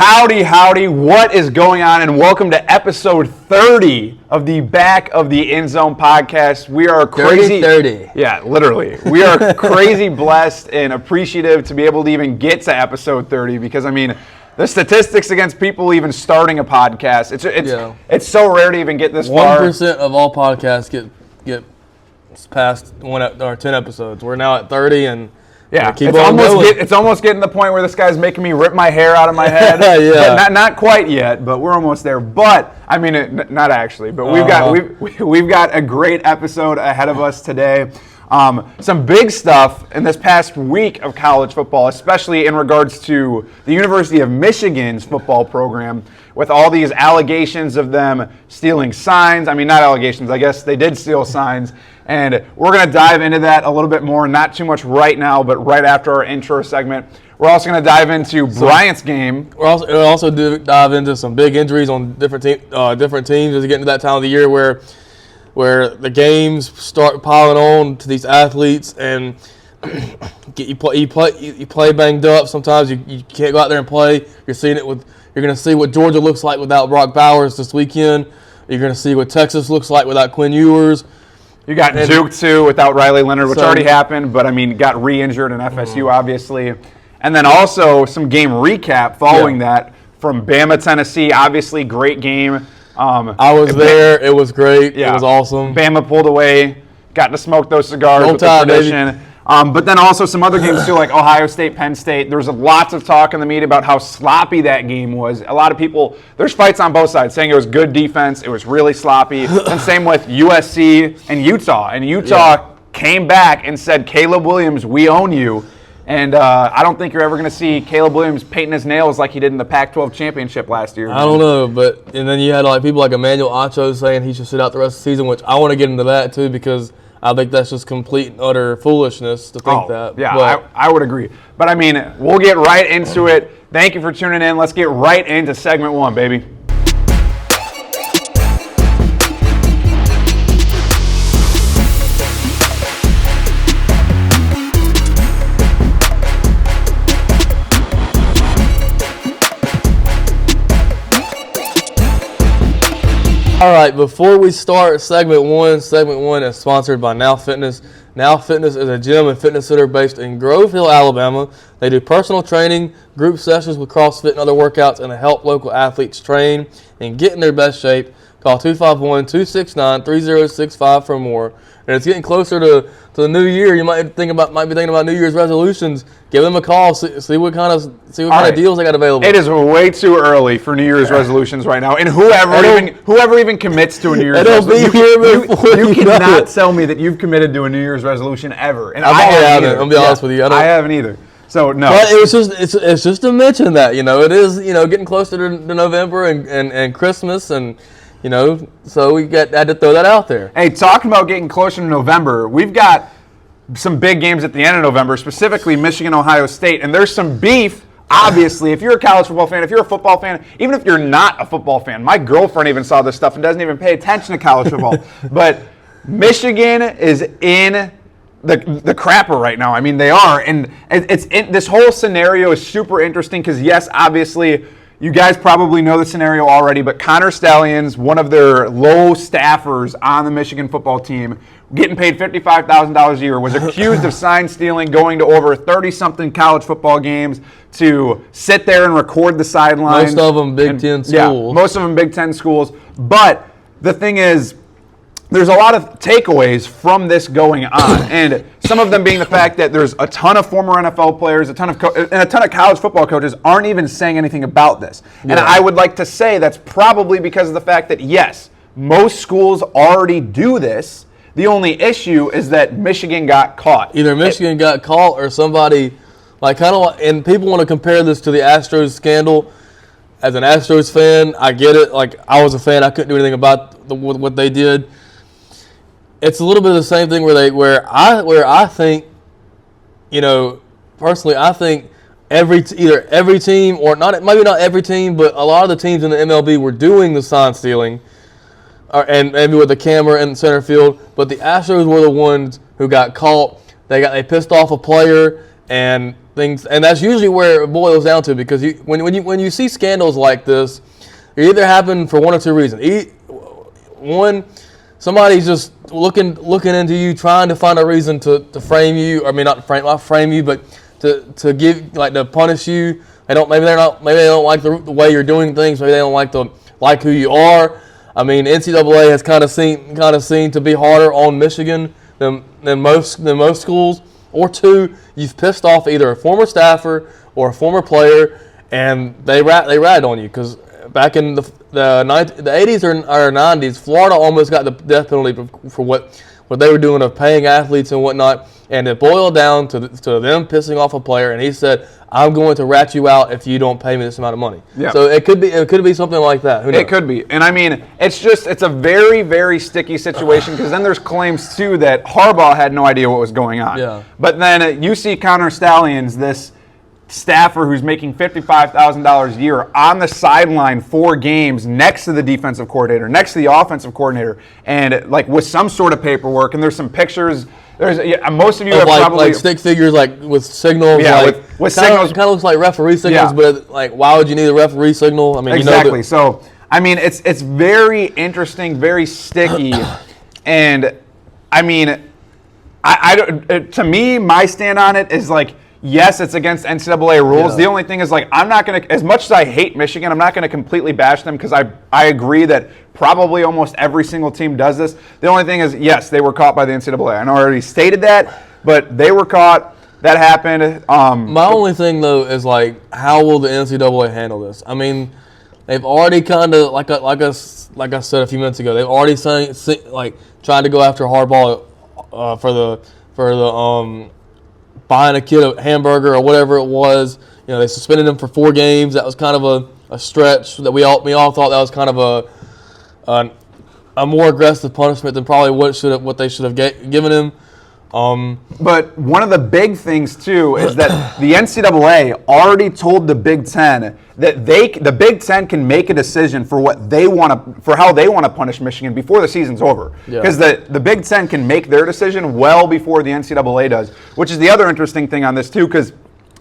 Howdy, howdy, what is going on? And welcome to episode 30 of the Back of the End Zone podcast. We are crazy. 30. Yeah, literally. We are crazy blessed and appreciative to be able to even get to episode 30 because, I mean, the statistics against people even starting a podcast, it's so rare to even get this far. 1% of all podcasts get past 10 episodes. We're now at 30 and yeah, it's almost getting to the point where this guy's making me rip my hair out of my head. Yeah. But not quite yet, but we're almost there. But I mean, not actually. But we've got a great episode ahead of us today. Some big stuff in this past week of college football, especially in regards to the University of Michigan's football program, with all these allegations of them stealing signs. I mean, not allegations. I guess they did steal signs. And we're going to dive into that a little bit more, not too much right now, but right after our intro segment. We're also going to dive into Bryant's game. We'll also dive into some big injuries on different teams as we get into that time of the year where the games start piling on to these athletes and you play banged up. Sometimes you can't go out there and play. You're going to see what Georgia looks like without Brock Bowers this weekend. You're going to see what Texas looks like without Quinn Ewers. You got Duke, too, without Riley Leonard, which already happened, but, I mean, got re-injured in FSU, obviously. And then also some game recap following that from Bama, Tennessee. Obviously, great game. I was there. It was great. Yeah. It was awesome. Bama pulled away, got to smoke those cigars with the tradition. But then also some other games, too, like Ohio State, Penn State. There was lots of talk in the media about how sloppy that game was. A lot of people, there's fights on both sides saying it was good defense, it was really sloppy. And same with USC and Utah. And Utah came back and said, Caleb Williams, we own you. And I don't think you're ever going to see Caleb Williams painting his nails like he did in the Pac-12 championship last year. I don't know, and then you had people like Emmanuel Acho saying he should sit out the rest of the season, which I want to get into that too because I think that's just complete and utter foolishness to think that. Yeah, I would agree. But, I mean, we'll get right into it. Thank you for tuning in. Let's get right into segment one, baby. All right, before we start segment one is sponsored by Now Fitness. Now Fitness is a gym and fitness center based in Grove Hill, Alabama. They do personal training, group sessions with CrossFit and other workouts, and to help local athletes train and get in their best shape. Call 251-269-3065 for more. And it's getting closer to the new year. You might be thinking about New Year's resolutions. Give them a call. See what kind of deals they got available. It is way too early for New Year's resolutions right now. And whoever even commits to a New Year's resolution, you cannot tell me that you've committed to a New Year's resolution ever. And I haven't. I'm gonna be honest with you. I haven't either. So no. But it's just to mention that it is getting closer to November and Christmas and. So we had to throw that out there. Hey, talking about getting closer to November, we've got some big games at the end of November, specifically Michigan, Ohio State, and there's some beef, obviously. If you're a college football fan, if you're a football fan, even if you're not a football fan, my girlfriend even saw this stuff and doesn't even pay attention to college football, but Michigan is in the crapper right now. I mean, they are, and this whole scenario is super interesting because, yes, obviously, you guys probably know the scenario already, but Connor Stalions, one of their low staffers on the Michigan football team, getting paid $55,000 a year, was accused of sign stealing, going to over 30-something college football games to sit there and record the sidelines. Most of them Big Ten schools. Yeah, most of them Big Ten schools. But the thing is, there's a lot of takeaways from this going on, and some of them being the fact that there's a ton of former NFL players, and a ton of college football coaches aren't even saying anything about this. Yeah. And I would like to say that's probably because of the fact that, yes, most schools already do this. The only issue is that Michigan got caught. Either Michigan got caught or somebody, and people want to compare this to the Astros scandal. As an Astros fan, I get it. I was a fan. I couldn't do anything about what they did. It's a little bit of the same thing where I think, personally, I think either every team or maybe not every team, but a lot of the teams in the MLB were doing the sign stealing, and maybe with the camera in center field. But the Astros were the ones who got caught. They pissed off a player, and things, and that's usually where it boils down to, because when you see scandals like this, they either happen for one or two reasons. One, somebody's just looking into you, trying to find a reason to frame you. I mean, not frame you, but to give, like, to punish you. Maybe they don't like the way you're doing things. Maybe they don't like who you are. I mean, NCAA has kind of seen to be harder on Michigan than most schools. Or two, you've pissed off either a former staffer or a former player, and they ratted on you. Because back in the 80s or 90s, Florida almost got the death penalty for what they were doing of paying athletes and whatnot, and it boiled down to them pissing off a player, and he said, "I'm going to rat you out if you don't pay me this amount of money." Yeah. So it could be something like that. Who knows? It could be, and I mean, it's a very, very sticky situation, because then there's claims too that Harbaugh had no idea what was going on. Yeah. But then you see Connor Stallions, this staffer who's making $55,000 a year, on the sideline for games next to the defensive coordinator, next to the offensive coordinator, and like with some sort of paperwork. And there's some pictures. Most of you have probably like stick figures, like with signals. Yeah, like, with signals. Kind of looks like referee signals, Yeah. But like, why would you need a referee signal? I mean, exactly. So I mean, it's very interesting, very sticky, and I mean, to me, my stand on it is like, yes, it's against NCAA rules. Yeah. The only thing is, like, I'm not going to, as much as I hate Michigan, I'm not going to completely bash them, because I agree that probably almost every single team does this. The only thing is, yes, they were caught by the NCAA. I know I already stated that, but they were caught. That happened. My only thing, though, is, like, how will the NCAA handle this? I mean, they've already kind of, like I said a few minutes ago, they've already tried to go after Harbaugh for the buying a kid a hamburger or whatever it was. You know, they suspended him for 4 games. That was kind of a stretch that we all thought that was kind of a more aggressive punishment than probably what they should have given him. But one of the big things too is that the NCAA already told the Big Ten that the Big Ten can make a decision for how they want to punish Michigan before the season's over. Because the Big Ten can make their decision well before the NCAA does, which is the other interesting thing on this too, because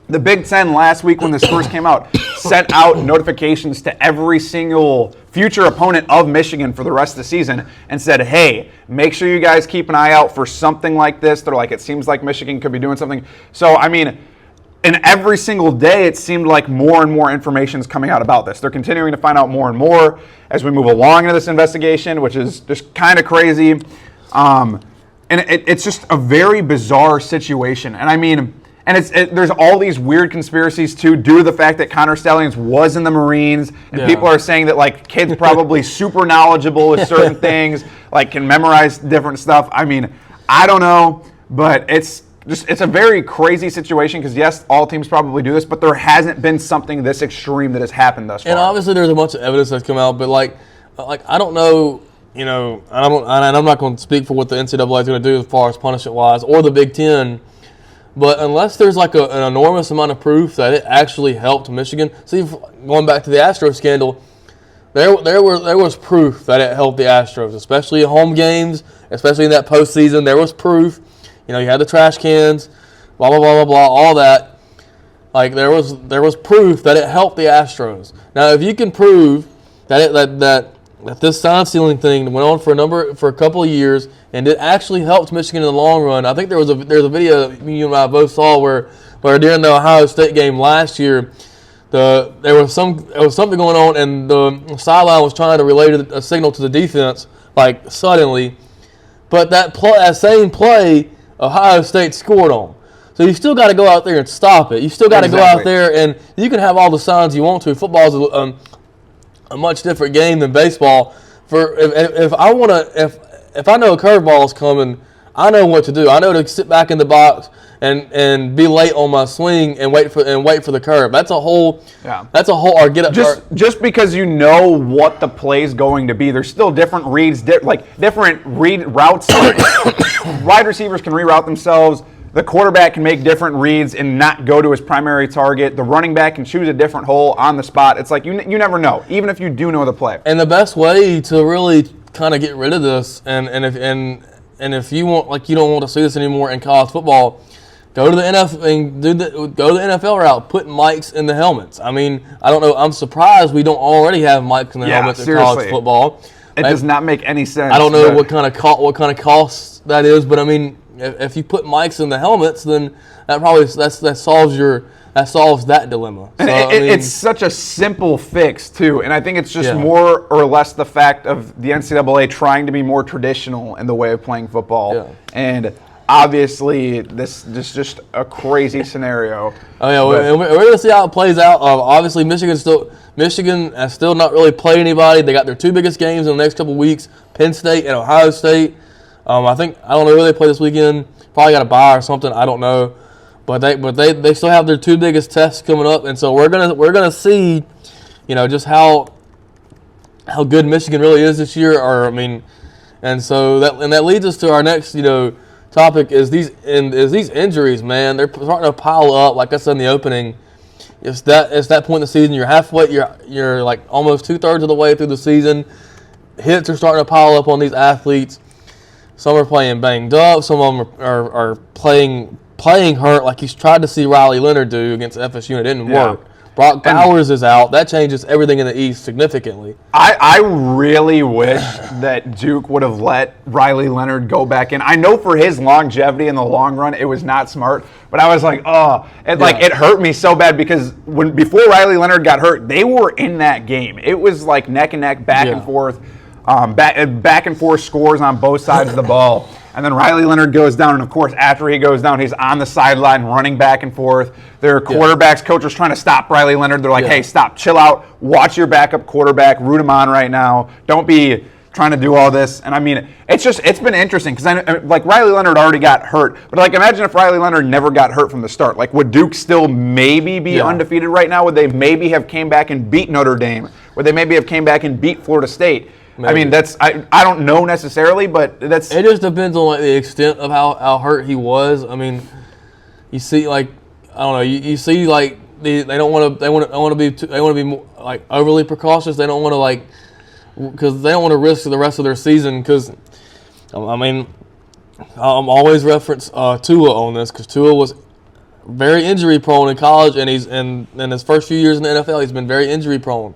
the Big Ten last week, when this first came out, sent out notifications to every single future opponent of Michigan for the rest of the season and said, hey, make sure you guys keep an eye out for something like this. They're like, it seems like Michigan could be doing something. So, I mean, and every single day it seemed like more and more information is coming out about this. They're continuing to find out more and more as we move along into this investigation, which is just kind of crazy. And it's just a very bizarre situation. And I mean, and there's all these weird conspiracies too, due to the fact that Connor Stallions was in the Marines, and people are saying that, like, kids probably super knowledgeable with certain things, like can memorize different stuff. I mean, I don't know, but it's a very crazy situation, because yes, all teams probably do this, but there hasn't been something this extreme that has happened thus far. And obviously there's a bunch of evidence that's come out, but like I don't know, you know, I'm not going to speak for what the NCAA is going to do as far as punishment wise, or the Big Ten. But unless there's like an enormous amount of proof that it actually helped Michigan, see, going back to the Astros scandal, there was proof that it helped the Astros, especially at home games, especially in that postseason. There was proof. You know, you had the trash cans, blah blah blah blah blah, all that. Like there was proof that it helped the Astros. Now, if you can prove that this sign stealing thing went on for a couple of years, and it actually helped Michigan in the long run. I think there's a video that you and I both saw where during the Ohio State game last year, there was something going on, and the sideline was trying to relay a signal to the defense, like suddenly, but that same play Ohio State scored on. So you still got to go out there and stop it. You still got to go out there, and you can have all the signs you want to. Football is a much different game than baseball. If I know a curveball is coming, I know what to do. I know to sit back in the box and be late on my swing and wait for the curve. That's a whole. Or get up. Just because you know what the play's going to be, there's still different reads, different read routes. Wide receivers can reroute themselves. The quarterback can make different reads and not go to his primary target. The running back can choose a different hole on the spot. It's like you never know, even if you do know the play. And the best way to really kind of get rid of this, and if you want, like, you don't want to see this anymore in college football, Go to the NFL and go the NFL route. Put mics in the helmets. I mean, I don't know. I'm surprised we don't already have mics in the helmets in college football. It does not make any sense. I don't know what kind of cost that is, but I mean, if you put mics in the helmets, then that solves that dilemma. So, it's such a simple fix too, and I think it's just more or less the fact of the NCAA trying to be more traditional in the way of playing football. Yeah. And obviously, this is just a crazy scenario. Oh yeah, we're going to see how it plays out. Obviously, Michigan has still not really played anybody. They got their two biggest games in the next couple of weeks: Penn State and Ohio State. I don't know who they play this weekend. Probably got a bye or something. I don't know, but they still have their two biggest tests coming up, and so we're gonna see, just how good Michigan really is this year. And so that leads us to our next topic is these injuries, man. They're starting to pile up. Like I said in the opening, it's that point in the season. You're halfway. You're like almost 2/3 of the way through the season. Hits are starting to pile up on these athletes. Some are playing banged up. Some of them are playing hurt, like he's tried to see Riley Leonard do against FSU, and it didn't work. Brock Bowers is out. That changes everything in the East significantly. I really wish that Duke would have let Riley Leonard go back in. I know for his longevity in the long run, it was not smart. But I was like, it hurt me so bad because before Riley Leonard got hurt, they were in that game. It was like neck and neck, back and forth, back and forth scores on both sides of the ball. And then Riley Leonard goes down, and of course, after he goes down, he's on the sideline running back and forth. Their quarterbacks coach was trying to stop Riley Leonard. They're like, hey, stop, chill out, watch your backup quarterback, root him on right now. Don't be trying to do all this. And I mean, it's been interesting because like Riley Leonard already got hurt, but like imagine if Riley Leonard never got hurt from the start. Like, would Duke still maybe be undefeated right now? Would they maybe have came back and beat Notre Dame? Would they maybe have came back and beat Florida State? Maybe. I mean, I don't know necessarily, but it just depends on like the extent of how hurt he was. I mean, you see, like, I don't know, you see like they want to be more, like, overly precautious. They don't want to, like, because they don't want to risk the rest of their season. Because I mean, I'm always reference Tua on this because Tua was very injury prone in college, and in his first few years in the NFL, he's been very injury prone.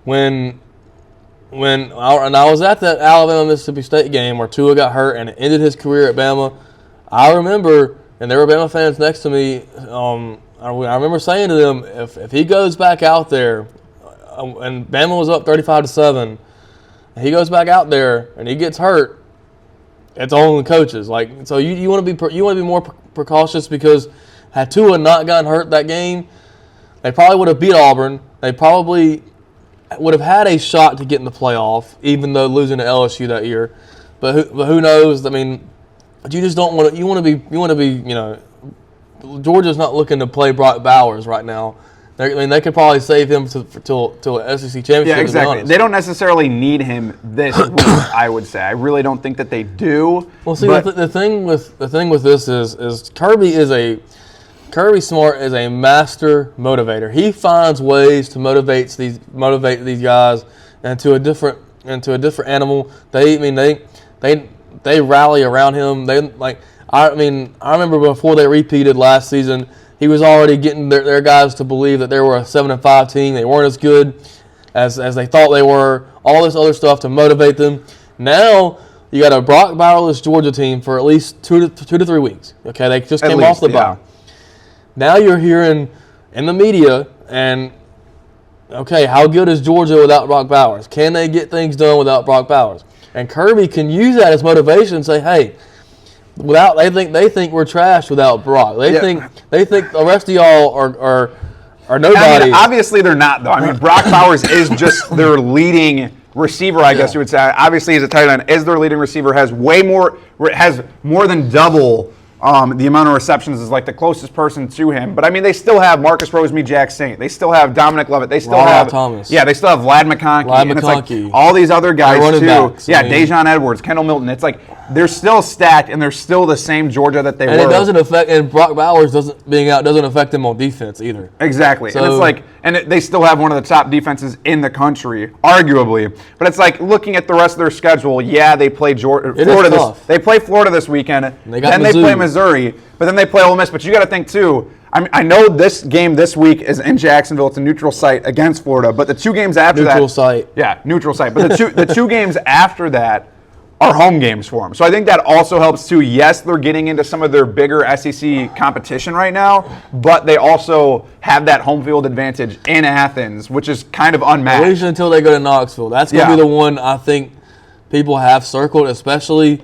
When I was at that Alabama-Mississippi State game where Tua got hurt and it ended his career at Bama, I remember, and there were Bama fans next to me, I remember saying to them, if he goes back out there, and Bama was up 35-7, and he goes back out there and he gets hurt, it's on the coaches. Like, so you want to be more precautious because had Tua not gotten hurt that game, they probably would have beat Auburn. They probably would have had a shot to get in the playoff, even though losing to LSU that year. But who knows? I mean, you just don't want to. You want to be. Georgia's not looking to play Brock Bowers right now. They could probably save him till an SEC championship. Yeah, exactly. They don't necessarily need him this week. I would say. I really don't think that they do. Well, see, the thing with this is Kirby Smart is a master motivator. He finds ways to motivate these guys into a different animal. They rally around him. I remember before they repeated last season, he was already getting their guys to believe that they were a 7-5 team. They weren't as good as they thought they were. All this other stuff to motivate them. Now you got a Brock Bowers Georgia team for at least 2 to 3 weeks. Okay, they just came off the bye. Now you're hearing in the media, and okay, how good is Georgia without Brock Bowers? Can they get things done without Brock Bowers? And Kirby can use that as motivation and say, hey, they think we're trash without Brock. They think the rest of y'all are nobody. I mean, obviously they're not though. I mean, Brock Bowers is just their leading receiver, I guess you would say. Obviously, he's a tight end. Is their leading receiver, has more than double the amount of receptions is like the closest person to him. But I mean, they still have Marcus Rosemy-Jack Saint. They still have Dominic Lovett. They still have Thomas. Yeah, they still have Vlad McConkey. And it's like all these other guys too. Backs, Dejon Edwards, Kendall Milton. It's like they're still stacked, and they're still the same Georgia that they were. And it doesn't affect. And Brock Bowers doesn't affect them on defense either. Exactly. So, and it's like, they still have one of the top defenses in the country, arguably. But it's like looking at the rest of their schedule. Yeah, they play Florida. They play Florida this weekend. Then they play Missouri, but then they play Ole Miss. But you got to think too. I know this game this week is in Jacksonville. It's a neutral site against Florida. But the 2 games after that, neutral site. Yeah, neutral site. But the two games after that are home games for them. So I think that also helps too. Yes, they're getting into some of their bigger SEC competition right now, but they also have that home field advantage in Athens, which is kind of unmatched. At least until they go to Knoxville. That's going to be the one I think people have circled, especially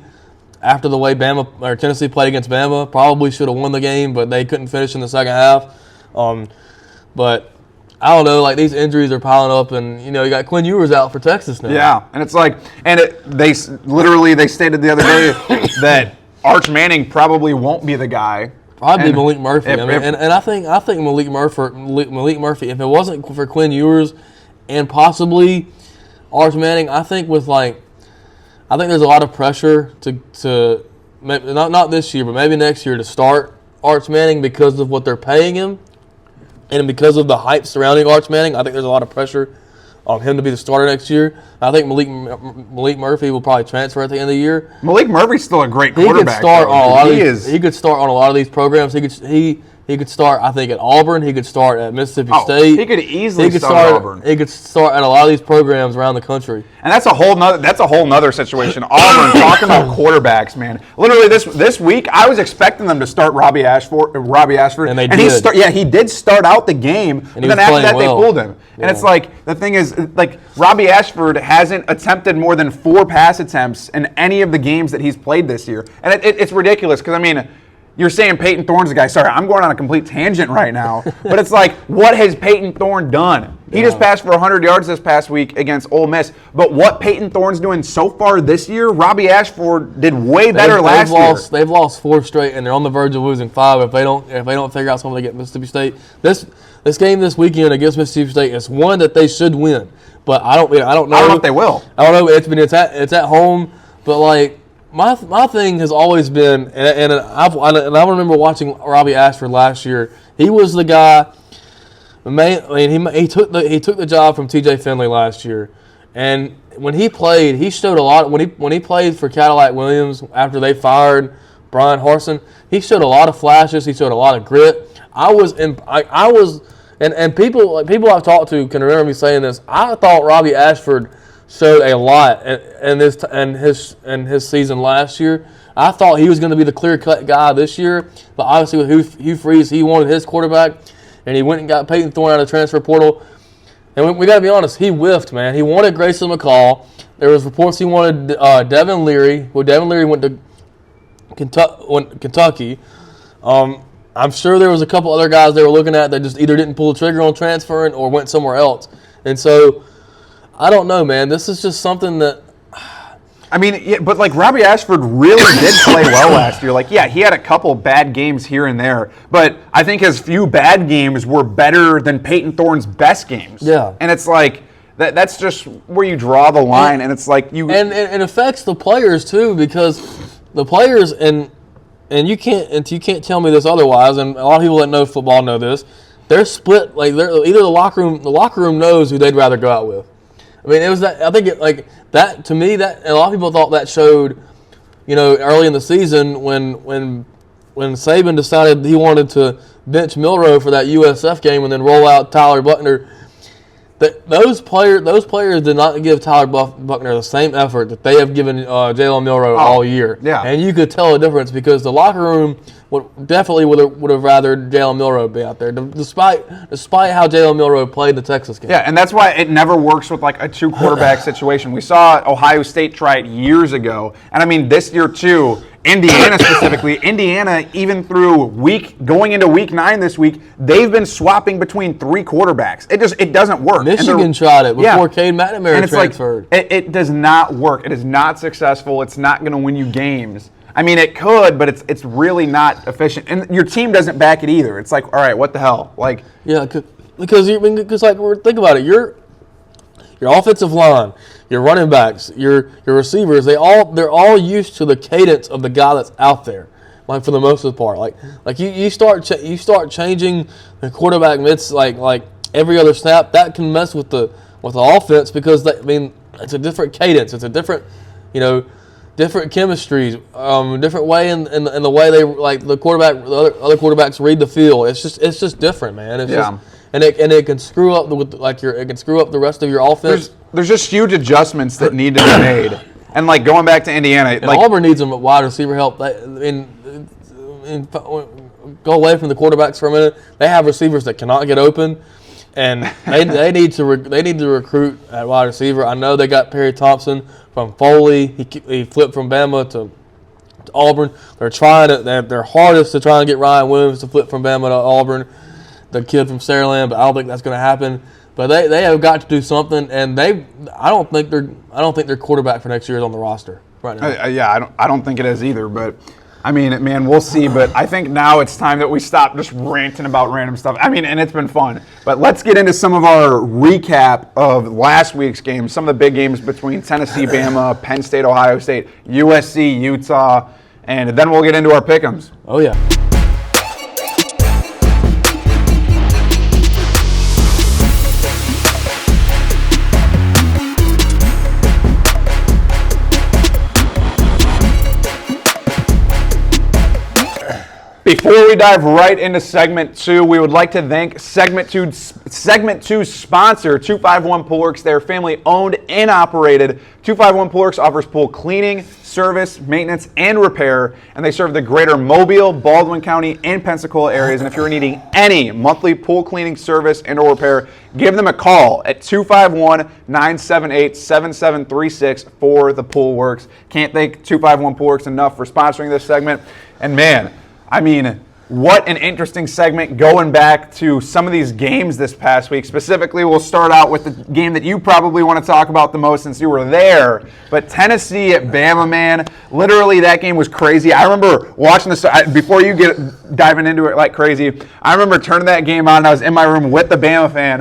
after the way Bama or Tennessee played against Bama. Probably should have won the game, but they couldn't finish in the second half. But I don't know, like these injuries are piling up, and you got Quinn Ewers out for Texas now. Yeah, and it's like, they stated the other day that Arch Manning probably won't be the guy. Probably Malik Murphy. And I think Malik Murphy. If it wasn't for Quinn Ewers and possibly Arch Manning, I think there's a lot of pressure to not this year, but maybe next year to start Arch Manning because of what they're paying him. And because of the hype surrounding Arch Manning, I think there's a lot of pressure on him to be the starter next year. I think Malik Murphy will probably transfer at the end of the year. Malik Murphy's still a great quarterback. He could start on a lot of these programs. He could start, I think, at Auburn. He could start at Mississippi State. He could easily start at Auburn. He could start at a lot of these programs around the country. And that's a whole nother situation. Auburn, talking about quarterbacks, man. Literally this week, I was expecting them to start Robbie Ashford, and they did. He did start out the game, but then after that they pulled him. Yeah. And it's like, the thing is, like, Robbie Ashford hasn't attempted more than 4 pass attempts in any of the games that he's played this year. And it's ridiculous because, I mean, you're saying Peyton Thorne's the guy. Sorry, I'm going on a complete tangent right now. But it's like, what has Peyton Thorne done? He just passed for 100 yards this past week against Ole Miss. But what Peyton Thorne's doing so far this year, Robbie Ashford did way better last year. They've lost 4 straight, and they're on the verge of losing 5 if they don't figure out something to get Mississippi State. This game this weekend against Mississippi State is one that they should win. But I don't know. I don't know if they will. I don't know. It's at home, but like. My thing has always been, and I remember watching Robbie Ashford last year. He was the guy. He took the job from T.J. Finley last year, and when he played, he showed a lot. When he played for Cadillac Williams after they fired Brian Harsin, he showed a lot of flashes. He showed a lot of grit. And people I've talked to can remember me saying this. I thought Robbie Ashford showed a lot in his season last year. I thought he was going to be the clear-cut guy this year, but obviously with Hugh Freeze, he wanted his quarterback, and he went and got Peyton Thorne out of the transfer portal. And we got to be honest, he whiffed, man. He wanted Grayson McCall. There was reports he wanted Devin Leary. Well, Devin Leary went to Kentucky. I'm sure there was a couple other guys they were looking at that just either didn't pull the trigger on transferring or went somewhere else. And so I don't know, man. This is just something that. I mean, yeah, but like Robbie Ashford really did play well last year. Like, yeah, he had a couple bad games here and there, but I think his few bad games were better than Peyton Thorne's best games. Yeah. And it's like, that's just where you draw the line, and it's like you. And it affects the players, too, because the players, and you can't tell me this otherwise, and a lot of people that know football know this, they're split. Like, either the locker room knows who they'd rather go out with. I mean, it was that. I think that to me, that a lot of people thought that showed, early in the season when Saban decided he wanted to bench Milroe for that USF game and then roll out Tyler Buckner. That those players did not give Tyler Buckner the same effort that they have given Jalen Milroe all year. Yeah, and you could tell a difference because the locker room would have rather Jalen Milroe be out there, despite how Jalen Milroe played the Texas game. Yeah, and that's why it never works with like a 2 quarterback situation. We saw Ohio State try it years ago, and I mean this year too. Indiana specifically, even through going into week 9 this week, they've been swapping between 3 quarterbacks. It doesn't work. Michigan tried it before Cade McNamara transferred. Like, it does not work. It is not successful. It's not going to win you games. I mean, it could, but it's really not efficient. And your team doesn't back it either. It's like, all right, what the hell? Like, yeah, because think about it. Your offensive line, your running backs, your receivers, they're all used to the cadence of the guy that's out there. Like for the most of the part, like you start changing the quarterback mids like every other snap. That can mess with the offense because it's a different cadence. It's a different different chemistries, different way in the way they like the other quarterbacks read the field. It's just different, man. It's just, and it can screw up it can screw up the rest of your offense. There's just huge adjustments that need to be made. And like going back to Indiana, and Auburn needs some wide receiver help. Go away from the quarterbacks for a minute. They have receivers that cannot get open, and they need to recruit at wide receiver. I know they got Perry Thompson from Foley. He flipped from Bama to Auburn. They're trying their hardest to try and get Ryan Williams to flip from Bama to Auburn, the kid from Saraland, but I don't think that's going to happen. But they have got to do something, and I don't think their quarterback for next year is on the roster right now. I don't think it is either. But I mean, man, we'll see. But I think now it's time that we stop just ranting about random stuff. I mean, and it's been fun. But let's get into some of our recap of last week's games. Some of the big games between Tennessee, Bama, Penn State, Ohio State, USC, Utah, and then we'll get into our pick'ems. Oh yeah. Before we dive right into segment 2, we would like to thank segment 2's sponsor, 251 Pool Works. They're family owned and operated. 251 Pool Works offers pool cleaning, service, maintenance, and repair, and they serve the greater Mobile, Baldwin County, and Pensacola areas. And if you're needing any monthly pool cleaning service and or repair, give them a call at 251-978-7736 for the Pool Works. Can't thank 251 Pool Works enough for sponsoring this segment. And man, I mean, what an interesting segment going back to some of these games this past week. Specifically, we'll start out with the game that you probably want to talk about the most since you were there. But Tennessee at Bama, man. Literally, that game was crazy. I remember watching this, before you get diving into it like crazy, I remember turning that game on, and I was in my room with the Bama fan,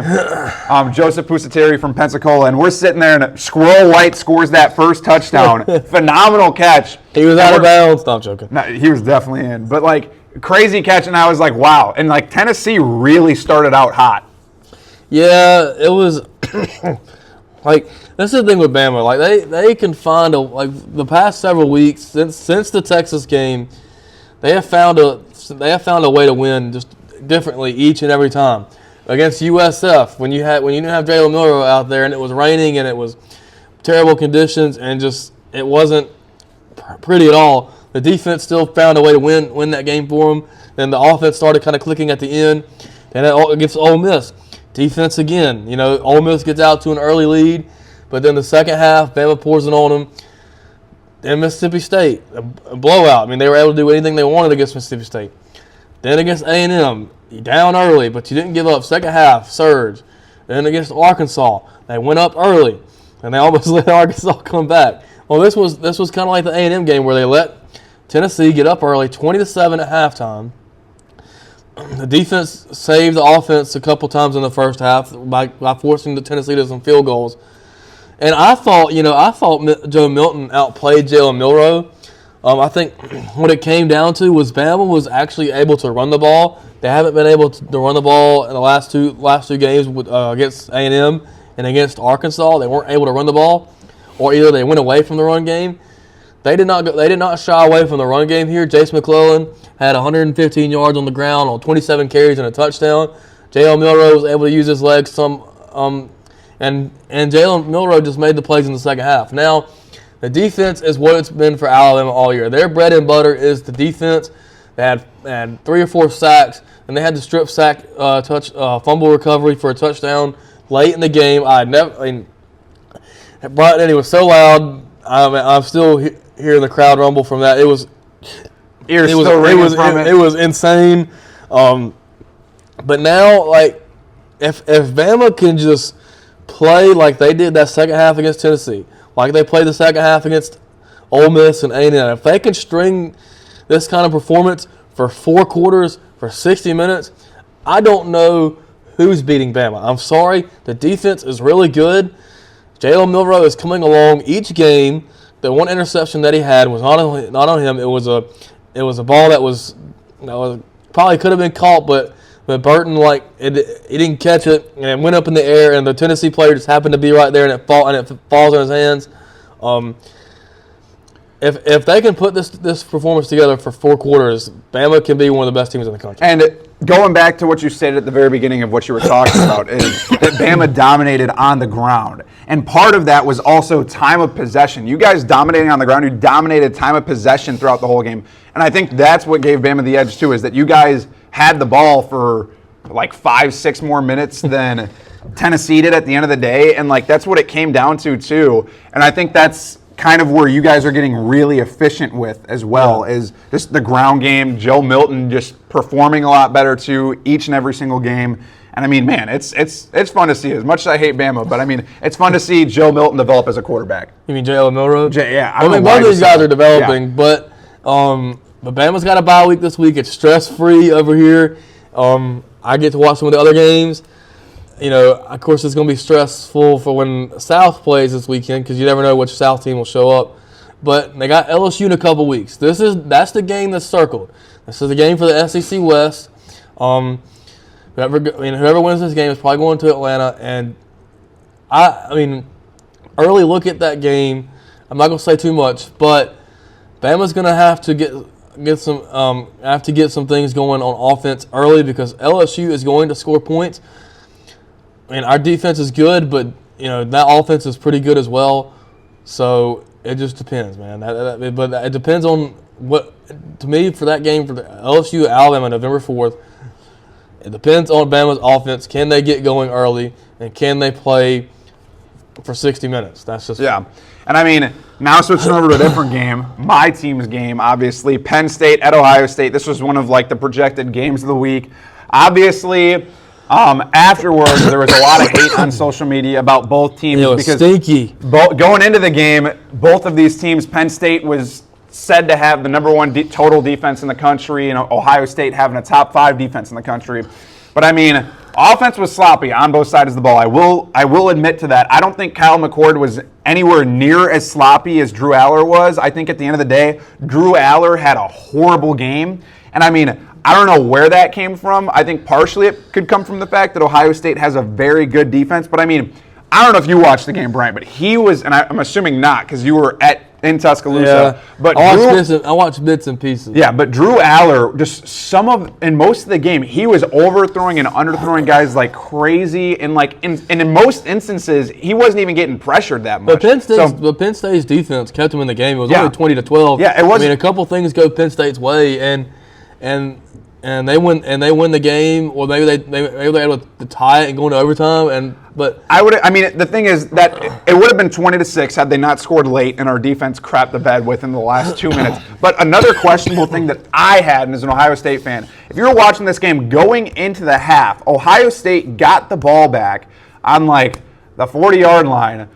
Joseph Pusateri from Pensacola, and we're sitting there, and Squirrel White scores that first touchdown. Phenomenal catch. He was out of bounds. Stop joking. No, he was definitely in. But, like, crazy catch, and I was like, wow. And, like, Tennessee really started out hot. Yeah, it was like, that's the thing with Bama. Like, they can find the past several weeks since the Texas game, they have found a way to win just differently each and every time. Against USF, when you didn't have Jalen Milroe out there and it was raining and it was terrible conditions and just it wasn't pretty at all, the defense still found a way to win that game for them. Then the offense started kind of clicking at the end, and against Ole Miss. Defense again, Ole Miss gets out to an early lead, but then the second half, Bama pours it on them. Then Mississippi State, a blowout. I mean, they were able to do anything they wanted against Mississippi State. Then against A&M, down early, but you didn't give up. Second half, surge. Then against Arkansas, they went up early, and they almost let Arkansas come back. Well, this was kind of like the A&M game where they let Tennessee get up early, 20-7 at halftime. The defense saved the offense a couple times in the first half by forcing the Tennessee to some field goals. And I thought Joe Milton outplayed Jalen Milroe. I think what it came down to was Bama was actually able to run the ball. They haven't been able to run the ball in the last two games against A&M and against Arkansas. They weren't able to run the ball, or either they went away from the run game. They did not shy away from the run game here. Jace McClellan had 115 yards on the ground on 27 carries and a touchdown. Jalen Milroe was able to use his legs some, and Jalen Milroe just made the plays in the second half. Now, the defense is what it's been for Alabama all year. Their bread and butter is the defense. They had 3 or 4 sacks, and they had the strip sack fumble recovery for a touchdown late in the game. Brought in, it was so loud. I'm still hearing the crowd rumble from that. It was insane. But now, like, if Bama can just play like they did that second half against Tennessee, like they played the second half against Ole Miss and A&M, if they can string this kind of performance for 4 quarters, for 60 minutes, I don't know who's beating Bama. I'm sorry. The defense is really good. Jalen Milroe is coming along each game. The one interception that he had was not on him. It was a ball that was probably could have been caught, but Burton he didn't catch it, and it went up in the air, and the Tennessee player just happened to be right there, and it falls in his hands. if they can put this performance together for 4 quarters, Bama can be one of the best teams in the country. And going back to what you stated at the very beginning of what you were talking about is that Bama dominated on the ground. And part of that was also time of possession. You guys dominating on the ground, you dominated time of possession throughout the whole game. And I think that's what gave Bama the edge too, is that you guys had the ball for like 5-6 more minutes than Tennessee did at the end of the day. And like that's what it came down to too. And I think that's kind of where you guys are getting really efficient with as well, is just the ground game. Joe Milton just performing a lot better too each and every single game. And I mean, man, it's fun to see. As much as I hate Bama, but I mean, it's fun to see Joe Milton develop as a quarterback. You mean Jalen Milroe? Yeah. I mean, both of these guys are developing, but Bama's got a bye week this week. It's stress-free over here. I get to watch some of the other games. You know, of course, it's going to be stressful for when South plays this weekend because you never know which South team will show up. But they got LSU in a couple weeks. That's the game that's circled. This is the game for the SEC West. Whoever wins this game is probably going to Atlanta. And I mean, early look at that game. I'm not going to say too much, but Bama's going to have to get some things going on offense early because LSU is going to score points. I mean, our defense is good, but that offense is pretty good as well. So it just depends, man. But it depends on what. To me, for that game for the LSU Alabama November 4th, it depends on Bama's offense. Can they get going early, and can they play for 60 minutes? That's just And I mean, now switching over to a different game, my team's game, obviously, Penn State at Ohio State. This was one of like the projected games of the week. Obviously. Afterwards, there was a lot of hate on social media about both teams. It was because stinky. Going into the game, both of these teams, Penn State was said to have the number 1 total defense in the country, and Ohio State having a top 5 defense in the country. But I mean, offense was sloppy on both sides of the ball. I will admit to that. I don't think Kyle McCord was anywhere near as sloppy as Drew Aller was. I think at the end of the day, Drew Aller had a horrible game. And I mean, I don't know where that came from. I think partially it could come from the fact that Ohio State has a very good defense. But I mean, I don't know if you watched the game, Brian, but he was, and I'm assuming not because you were in Tuscaloosa. Yeah, but I watched bits and pieces. Yeah, but Drew Aller, just in most of the game, he was overthrowing and underthrowing guys like crazy, and in most instances, he wasn't even getting pressured that much. But Penn State's defense kept him in the game. It was only 20-12. Yeah, it was. I mean, a couple things go Penn State's way, and they win the game, or maybe they able to tie it and go into overtime. The thing is that it would have been 20-6 had they not scored late and our defense crapped the bed within the last 2 minutes. But another questionable thing that I had, and as an Ohio State fan, if you were watching this game going into the half, Ohio State got the ball back on like the 40-yard line on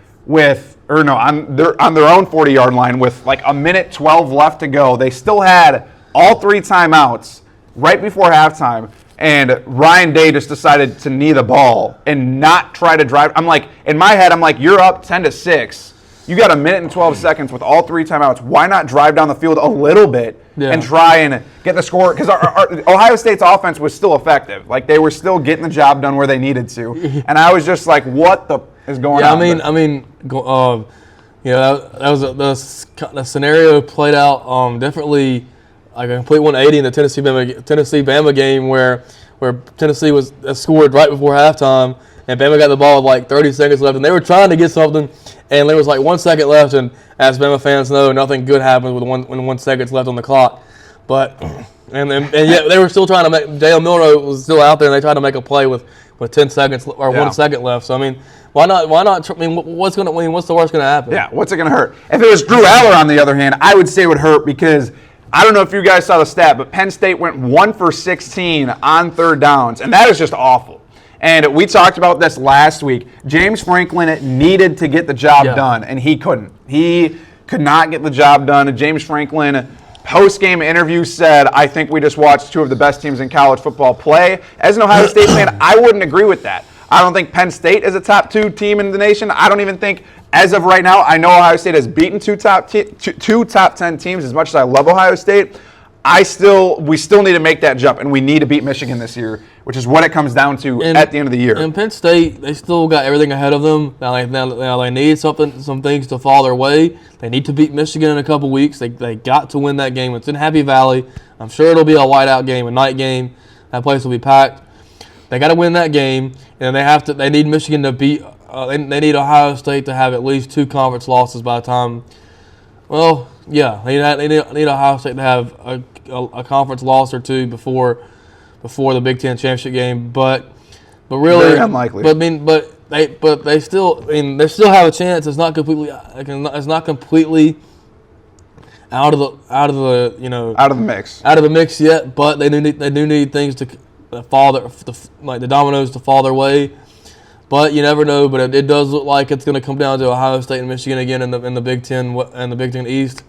their own 40-yard line with like a minute 12 left to go. They still had all 3 timeouts right before halftime, and Ryan Day just decided to knee the ball and not try to drive. I'm like, in my head, I'm like, you're up 10-6. You got a minute and 12 seconds with all 3 timeouts. Why not drive down the field a little bit and try and get the score? Because our Ohio State's offense was still effective. Like, they were still getting the job done where they needed to. And I was just like, what is going on? The scenario played out differently. Like a complete 180 in the Tennessee-Bama game where Tennessee was scored right before halftime, and Bama got the ball with like 30 seconds left, and they were trying to get something, and there was like 1 second left, and as Bama fans know, nothing good happens when 1 second's left on the clock. But and yet they were still trying to make. Jalen Milroe was still out there, and they tried to make a play with 10 seconds or 1 second left. So I mean, why not? I mean, what's the worst going to happen? Yeah, what's it going to hurt? If it was Drew Aller, on the other hand, I would say it would hurt because. I don't know if you guys saw the stat, but Penn State went 1 for 16 on 3rd downs, and that is just awful. And we talked about this last week. James Franklin needed to get the job done, and he couldn't. He could not get the job done. And James Franklin, post-game interview, said, I think we just watched 2 of the best teams in college football play. As an Ohio State fan, I wouldn't agree with that. I don't think Penn State is a top 2 team in the nation. I don't even think, as of right now, I know Ohio State has beaten 2 top 10 teams. As much as I love Ohio State, we still need to make that jump, and we need to beat Michigan this year. which is what it comes down to at the end of the year. And Penn State, they still got everything ahead of them. Now they need some things to fall their way. They need to beat Michigan in a couple weeks. They got to win that game. It's in Happy Valley. I'm sure it'll be a whiteout game, a night game. That place will be packed. They got to win that game, and they need Michigan to beat. They need Ohio State to have at least 2 conference losses by the time. Well, yeah, they need Ohio State to have a conference loss or 2 before the Big Ten championship game, but really very unlikely. But they still have a chance. It's not completely out of the mix yet. But they do need things to fall like the dominoes to fall their way. But you never know. But it does look like it's going to come down to Ohio State and Michigan again in the Big Ten and the Big Ten East,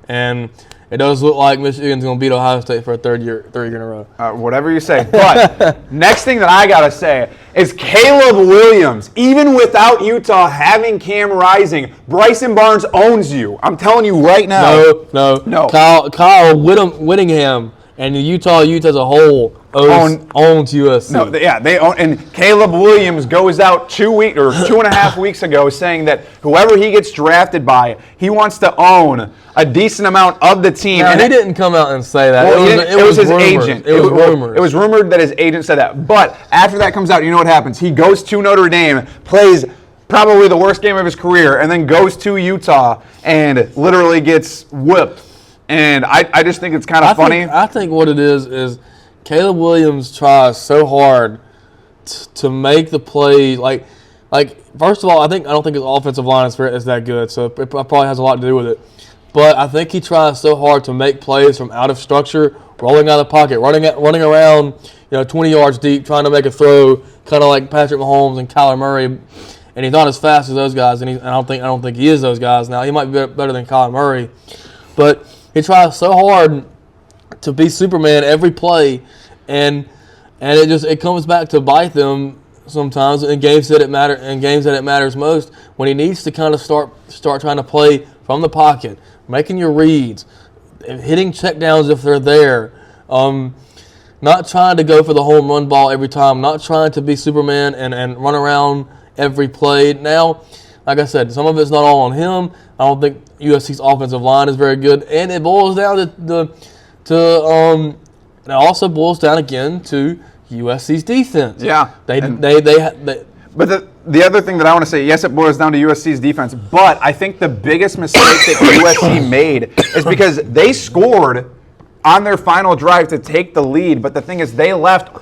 and it does look like Michigan's going to beat Ohio State for a third year in a row. Whatever you say. But next thing that I got to say is Caleb Williams. Even without Utah having Cam Rising, Bryson Barnes owns you. I'm telling you right now. No. Kyle Whittingham and the Utah Utes as a whole owns USC. No, they own. And Caleb Williams goes out 2.5 weeks ago saying that whoever he gets drafted by, he wants to own a decent amount of the team. No, and he didn't come out and say that. Well, it was his rumored. agent. It was rumored. It was rumored that his agent said that. But after that comes out, you know what happens? He goes to Notre Dame, plays probably the worst game of his career, and then goes to Utah and literally gets whipped. And I just think it's kind of funny. I think what it is Caleb Williams tries so hard to make the play. Like first of all, I don't think his offensive line is that good, so it probably has a lot to do with it. But I think he tries so hard to make plays from out of structure, rolling out of the pocket, running around, 20 yards deep, trying to make a throw, kind of like Patrick Mahomes and Kyler Murray. And he's not as fast as those guys, and I don't think he is those guys. Now he might be better than Kyler Murray, but he tries so hard to be Superman every play, and it comes back to bite them sometimes in games that it matters most, when he needs to kind of start trying to play from the pocket, making your reads, hitting checkdowns if they're there, not trying to go for the home run ball every time, not trying to be Superman and run around every play. Now, like I said, some of it's not all on him. I don't think USC's offensive line is very good, and it boils down it also boils down again to USC's defense. Yeah. But the other thing that I want to say, yes, it boils down to USC's defense, but I think the biggest mistake that USC made is because they scored on their final drive to take the lead, but the thing is they left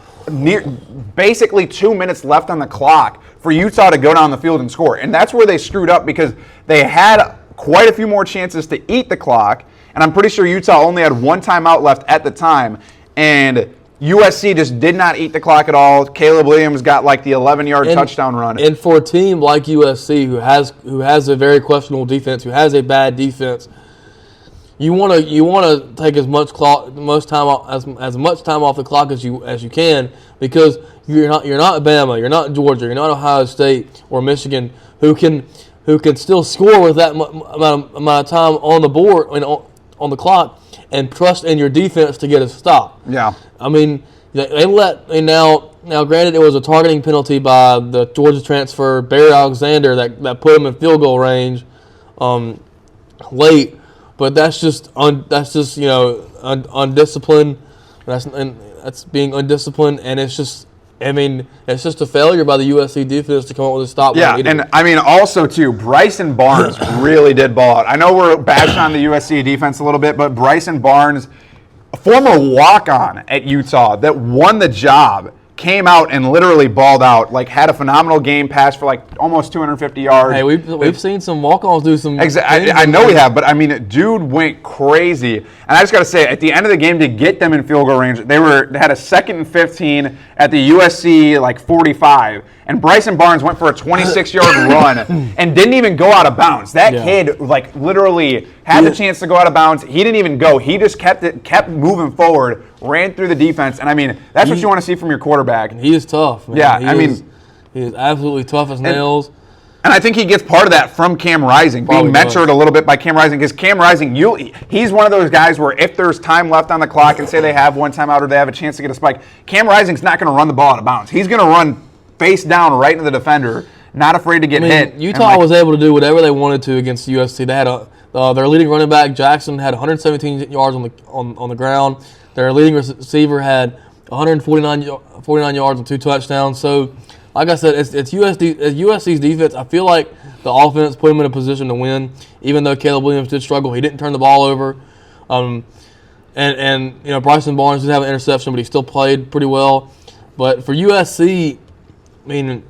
basically 2 minutes left on the clock for Utah to go down the field and score. And that's where they screwed up, because they had quite a few more chances to eat the clock, and I'm pretty sure Utah only had 1 timeout left at the time, and USC just did not eat the clock at all. Caleb Williams got like the 11-yard touchdown run. And for a team like USC, who has a very questionable defense, who has a bad defense, you want to take as much time off the clock as you can, because you're not Bama, you're not Georgia, you're not Ohio State or Michigan, who can still score with that amount of time on the board and on the clock, and trust in your defense to get a stop. Yeah. I mean, now granted, it was a targeting penalty by the Georgia transfer Barry Alexander that put him in field goal range late, but that's just undisciplined. That's being undisciplined, and it's just a failure by the USC defense to come up with a stop. Yeah, and I mean also too, Bryson Barnes really did ball out. I know we're bashing on the USC defense a little bit, but Bryson Barnes, a former walk-on at Utah that won the job, came out and literally balled out, like had a phenomenal game, passed for like almost 250 yards. Hey, we've seen some walk-ons do some. Exactly, I know we have, but I mean, dude went crazy. And I just got to say, at the end of the game, to get them in field goal range, they had a 2nd and 15 at the USC like 45, and Bryson Barnes went for a 26-yard run and didn't even go out of bounds. That kid like literally had the chance to go out of bounds. He didn't even go. He just kept moving forward, ran through the defense, and I mean, that's what you want to see from your quarterback. He is tough, man. Yeah, he is absolutely tough as nails. And I think he gets part of that from Cam Rising, being mentored a little bit by Cam Rising. Because Cam Rising, he's one of those guys where if there's time left on the clock and say they have one timeout or they have a chance to get a spike, Cam Rising's not going to run the ball out of bounds. He's going to run face down right into the defender, not afraid to get hit. Utah was able to do whatever they wanted to against USC. They had their leading running back, Jackson, had 117 yards on the ground. Their leading receiver had 149 yards and 2 touchdowns. So, like I said, it's USC's defense. I feel like the offense put him in a position to win, even though Caleb Williams did struggle. He didn't turn the ball over. And Bryson Barnes did have an interception, but he still played pretty well. But for USC, I mentioned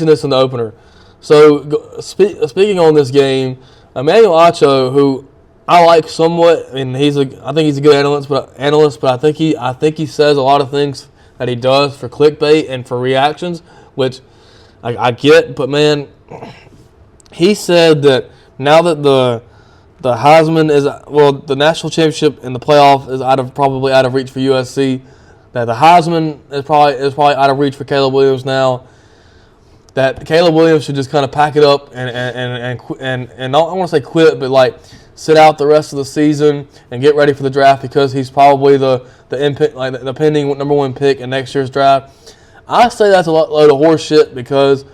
this in the opener. So speaking on this game, Emmanuel Acho, who I like somewhat, I think he's a good analyst, but I think he says a lot of things that he does for clickbait and for reactions, which I get. But man, he said that now that the Heisman the national championship and the playoff is probably out of reach for USC, that the Heisman is probably out of reach for Caleb Williams now. That Caleb Williams should just kind of pack it up and I don't want to say quit, but like sit out the rest of the season and get ready for the draft because he's probably the pending number 1 pick in next year's draft. I say that's a load of horse shit because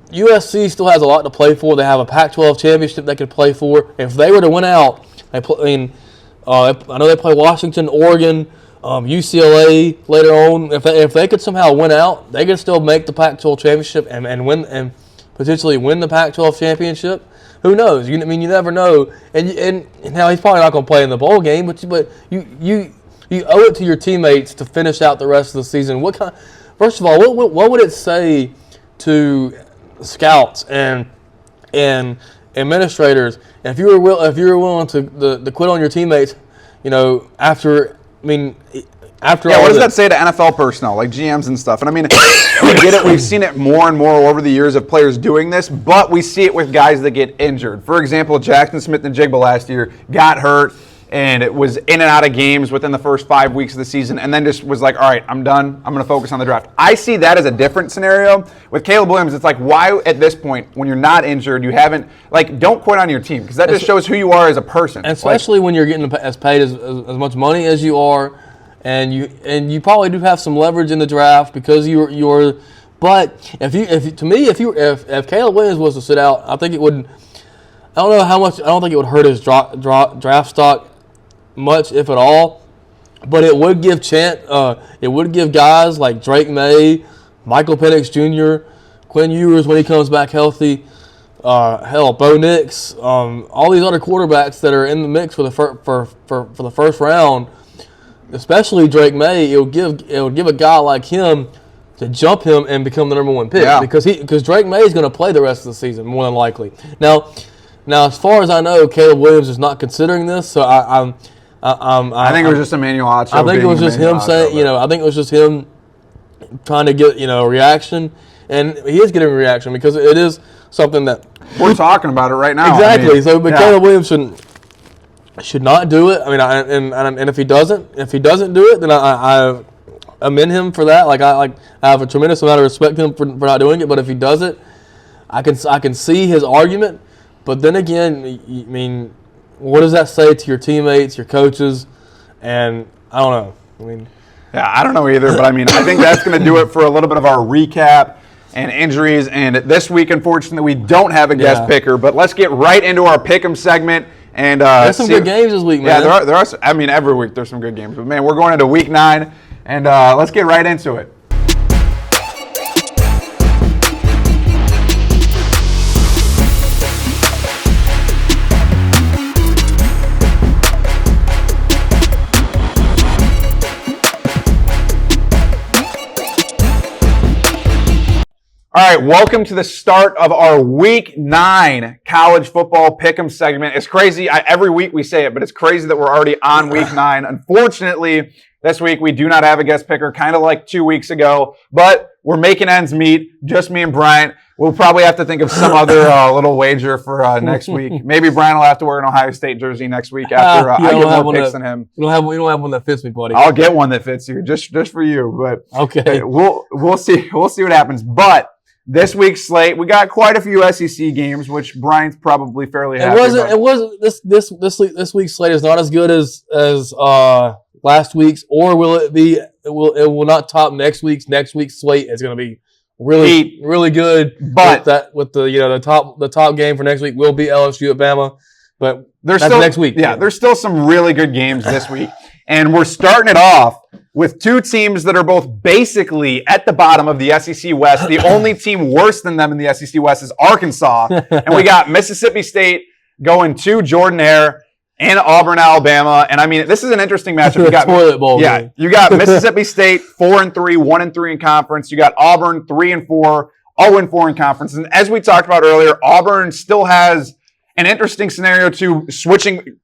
USC still has a lot to play for. They have a Pac-12 championship they could play for. If they were to win out, I know they play Washington, Oregon, UCLA later on. If they could somehow win out, they could still make the Pac-12 championship and win and potentially win the Pac-12 championship. Who knows? You never know. And now he's probably not going to play in the bowl game, but you owe it to your teammates to finish out the rest of the season. First of all, what would it say to scouts and administrators if you were willing to quit on your teammates, after what does that say to NFL personnel, like GMs and stuff? And we get it. We've seen it more and more over the years of players doing this, but we see it with guys that get injured. For example, Jackson Smith-Njigba last year got hurt, and it was in and out of games within the first 5 weeks of the season, and then just was like, all right, I'm done. I'm going to focus on the draft. I see that as a different scenario. With Caleb Williams, it's like, why at this point, when you're not injured, you haven't, don't quit on your team, because that just shows who you are as a person. And especially when you're getting paid as much money as you are, and you probably do have some leverage in the draft because you're. But if Caleb Williams was to sit out, I think it would. I don't know how much. I don't think it would hurt his draft stock much, if at all. But it would give guys like Drake May, Michael Penix Jr., Quinn Ewers when he comes back healthy, Bo Nix, all these other quarterbacks that are in the mix for the first round. Especially Drake May, it would give a guy like him to jump him and become the number 1 pick because Drake May is going to play the rest of the season more than likely. Now, as far as I know, Caleb Williams is not considering this, so I think it was just Emmanuel Acho. I think it was just him saying, I think it was just him trying to get a reaction, and he is getting a reaction because it is something that we're talking about it right now. Exactly. Caleb Williams should not do it. And if he doesn't do it, then I amend him for that. I have a tremendous amount of respect to him for not doing it. But if he does it, I can see his argument. But then again, what does that say to your teammates, your coaches? And I don't know. I don't know either. But I think that's going to do it for a little bit of our recap and injuries. And this week, unfortunately, we don't have a guest picker. But let's get right into our pick'em segment. And there's some good games this week, man. Yeah, there are. Every week there's some good games. But man, we're going into week 9, and let's get right into it. All right, welcome to the start of our Week 9 college football pick'em segment. It's crazy. Every week we say it, but it's crazy that we're already on Week 9. Unfortunately, This week, we do not have a guest picker, kind of like 2 weeks ago, but we're making ends meet, just me and Bryant. We'll probably have to think of some other little wager for next week. Maybe Brian will have to wear an Ohio State jersey next week after I get more picks than him. You don't have one that fits me, buddy. I'll get one that fits you, just for you. But okay, we'll see what happens. But this week's slate, we got quite a few SEC games, which Brian's probably fairly happy about. It wasn't this week's slate is not as good as last week's, or will it be? It will not top next week's. Next week's slate is going to be really good. But the top game for next week will be LSU at Bama. But that's next week. Yeah, there's still some really good games this week. And we're starting it off with two teams that are both basically at the bottom of the SEC West. The only team worse than them in the SEC West is Arkansas. And we got Mississippi State going to Jordan-Hare and Auburn, Alabama. And I mean, this is an interesting matchup. You got toilet bowl. Yeah, game. You got Mississippi State 4-3, 1-3 in conference. You got Auburn 3-4, 0-4 in conference. And as we talked about earlier, Auburn still has an interesting scenario to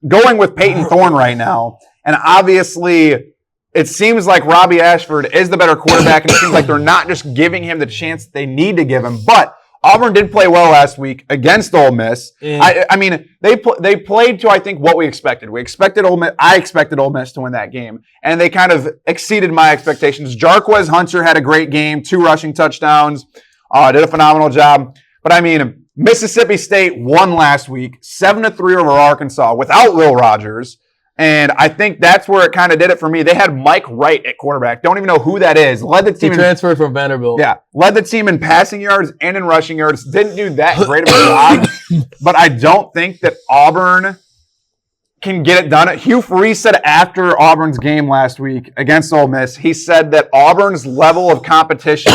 going with Peyton Thorne right now. And obviously, it seems like Robbie Ashford is the better quarterback, and it seems like they're not just giving him the chance that they need to give him. But Auburn did play well last week against Ole Miss. I mean, they played to, I think, what we expected. I expected Ole Miss to win that game, and they kind of exceeded my expectations. Jarquez Hunter had a great game, 2 rushing touchdowns, did a phenomenal job. But I mean, Mississippi State won last week, 7-3 over Arkansas without Will Rogers. And I think that's where it kind of did it for me. They had Mike Wright at quarterback. Don't even know who that is. Led the team. He transferred from Vanderbilt. Yeah. Led the team in passing yards and in rushing yards. Didn't do that great of a job. But I don't think that Auburn can get it done. Hugh Freeze said after Auburn's game last week against Ole Miss, he said that Auburn's level of competition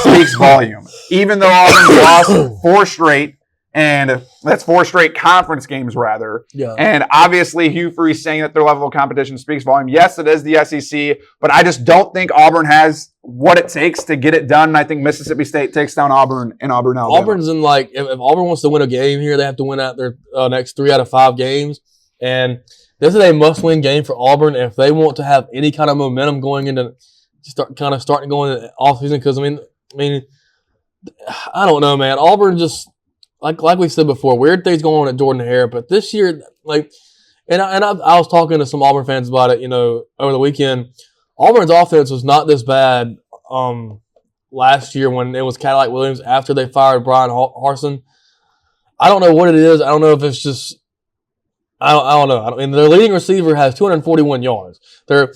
speaks volume. Even though Auburn lost 4 straight, and that's 4 straight conference games, rather. Yeah. And obviously, Hugh Freeze saying that their level of competition speaks volume. Yes, it is the SEC, but I just don't think Auburn has what it takes to get it done. And I think Mississippi State takes down Auburn and Auburn, Alabama. Auburn's in if Auburn wants to win a game here, they have to win out their next 3 out of 5 games. And this is a must-win game for Auburn if they want to have any kind of momentum going into starting going into off-season. Because I mean, I don't know, man. Auburn just. Like we said before, weird things going on at Jordan-Hare, but this year, I was talking to some Auburn fans about it, over the weekend. Auburn's offense was not this bad last year when it was Cadillac Williams after they fired Brian Harsin. I don't know what it is. I don't know if it's just I don't know. I mean, their leading receiver has 241 yards. Their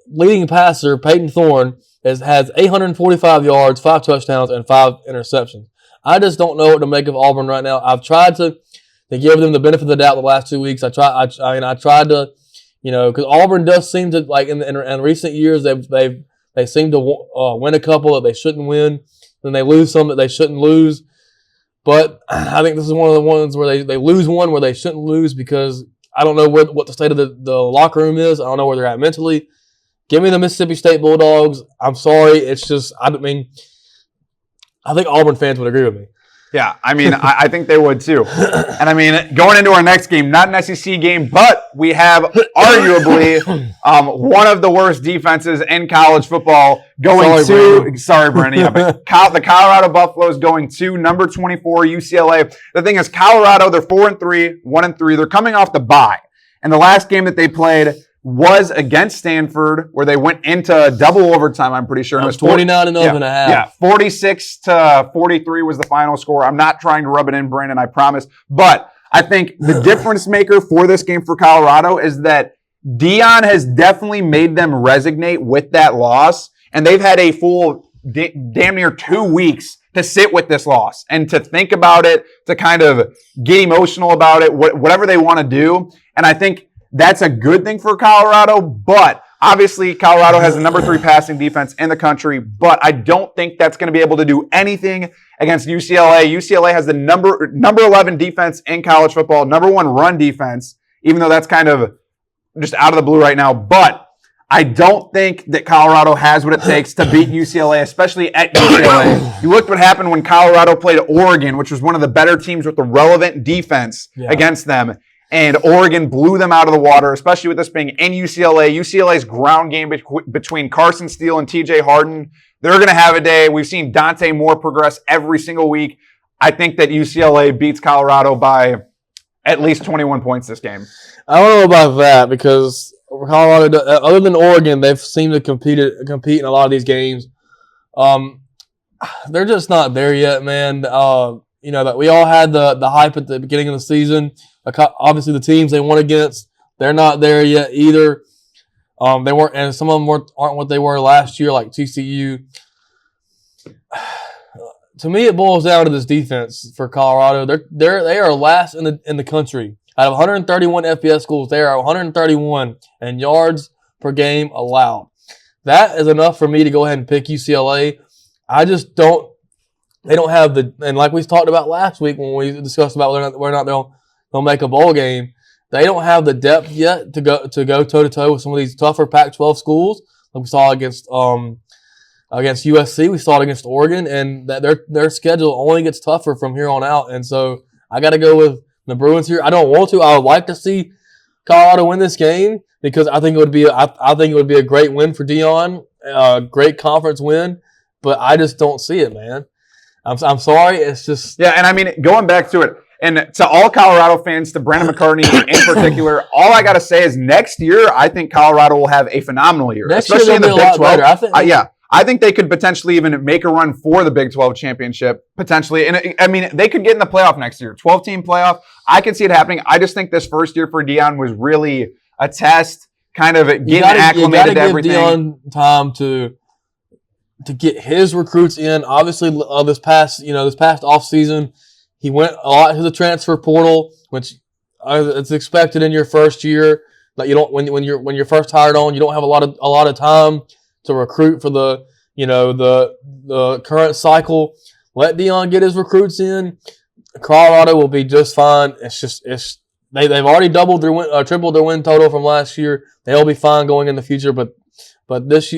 leading passer, Peyton Thorne, has 845 yards, 5 touchdowns, and 5 interceptions. I just don't know what to make of Auburn right now. I've tried to give them the benefit of the doubt the last 2 weeks. I tried to, because Auburn does seem to, like in recent years, they seem to win a couple that they shouldn't win, then they lose some that they shouldn't lose. But I think this is one of the ones where they lose one where they shouldn't lose because I don't know what the state of the locker room is. I don't know where they're at mentally. Give me the Mississippi State Bulldogs. I'm sorry. It's just, I think Auburn fans would agree with me. Yeah, I mean, I think they would too. And I mean, going into our next game, not an SEC game, but we have arguably one of the worst defenses in college football going Sorry, Brandon. Yeah, but the Colorado Buffaloes going to number 24 UCLA. The thing is, Colorado, they're 4-3, 1-3. They're coming off the bye. And the last game that they played was against Stanford, where they went into double overtime, I'm pretty sure. It was 49-0.5. Yeah, 46-43 was the final score. I'm not trying to rub it in, Brandon, I promise. But I think the difference maker for this game for Colorado is that Dion has definitely made them resonate with that loss, and they've had a full damn near 2 weeks to sit with this loss and to think about it, to kind of get emotional about it, whatever they want to do. And I think that's a good thing for Colorado, but obviously Colorado has the number 3 passing defense in the country, but I don't think that's going to be able to do anything against UCLA. UCLA has the number 11 defense in college football, number 1 run defense, even though that's kind of just out of the blue right now. But I don't think that Colorado has what it takes to beat UCLA, especially at UCLA. You looked what happened when Colorado played Oregon, which was one of the better teams with the relevant defense against them. and Oregon blew them out of the water, especially with this being in UCLA. UCLA's ground game between Carson Steele and TJ Harden, they're going to have a day. We've seen Dante Moore progress every single week. I think that UCLA beats Colorado by at least 21 points this game. I don't know about that because Colorado, other than Oregon, they've seemed to compete in a lot of these games. They're just not there yet, man. That we all had the hype at the beginning of the season. Obviously, the teams they won against, they're not there yet either. They weren't, and some of them aren't what they were last year, like TCU. To me, it boils down to this defense for Colorado. They are last in the country. Out of 131 FBS schools, they are 131 in yards per game allowed. That is enough for me to go ahead and pick UCLA. I just don't. They don't have and like we talked about last week when we discussed about whether or not they'll make a bowl game. They don't have the depth yet to go toe to toe with some of these tougher Pac-12 schools, like we saw against USC. We saw it against Oregon, and that their schedule only gets tougher from here on out. And so I got to go with the Bruins here. I don't want to. I would like to see Colorado win this game because I think it would be a great win for Deion, a great conference win. But I just don't see it, man. I'm sorry. It's just and I mean going back to it. And to all Colorado fans, to Brandon McCartney in particular, all I got to say is next year, I think Colorado will have a phenomenal year, especially in the Big 12. I think they could potentially even make a run for the Big 12 championship, potentially. And I mean, they could get in the playoff next year, 12-team playoff. I could see it happening. I just think this first year for Deion was really a test, kind of getting acclimated to everything. You got to give Deion time to get his recruits in. Obviously, this past offseason, he went a lot to the transfer portal, which it's expected in your first year. Like you don't when you're first hired on, you don't have a lot of time to recruit for the current cycle. Let Deion get his recruits in. Colorado will be just fine. They've already tripled their win total from last year. They'll be fine going in the future. But this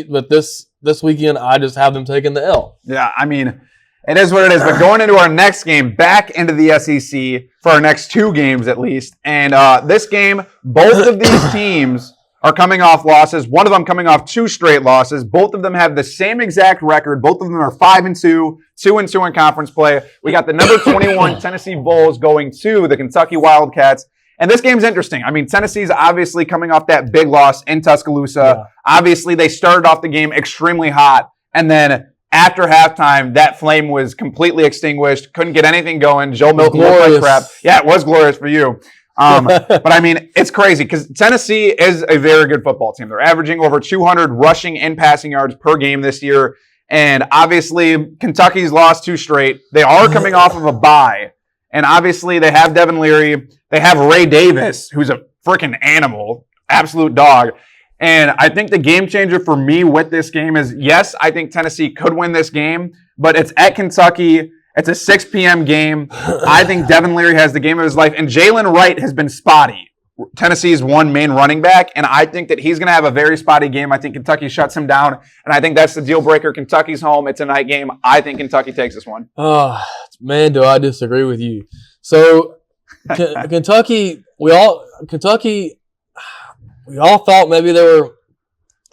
weekend, I just have them taking the L. Yeah, I mean, it is what it is. But going into our next game, back into the SEC for our next two games at least. And this game, both of these teams are coming off losses. One of them coming off 2 straight losses. Both of them have the same exact record. Both of them are 5-2, 2-2 in conference play. We got the number 21 Tennessee Vols going to the Kentucky Wildcats. And this game's interesting. I mean, Tennessee's obviously coming off that big loss in Tuscaloosa. Yeah. Obviously, they started off the game extremely hot. And then after halftime, that flame was completely extinguished. Couldn't get anything going. Joe Milton looked like crap. Yeah, it was glorious for you. But I mean, it's crazy because Tennessee is a very good football team. They're averaging over 200 rushing and passing yards per game this year. And obviously, Kentucky's lost 2 straight. They are coming off of a bye. And obviously, they have Devin Leary. They have Ray Davis, who's a freaking animal, absolute dog. And I think the game changer for me with this game is, yes, I think Tennessee could win this game, but it's at Kentucky. It's a 6 p.m. game. I think Devin Leary has the game of his life. And Jalen Wright has been spotty, Tennessee's one main running back. And I think that he's going to have a very spotty game. I think Kentucky shuts him down. And I think that's the deal breaker. Kentucky's home. It's a night game. I think Kentucky takes this one. Oh, man, do I disagree with you. So Kentucky, we all thought maybe they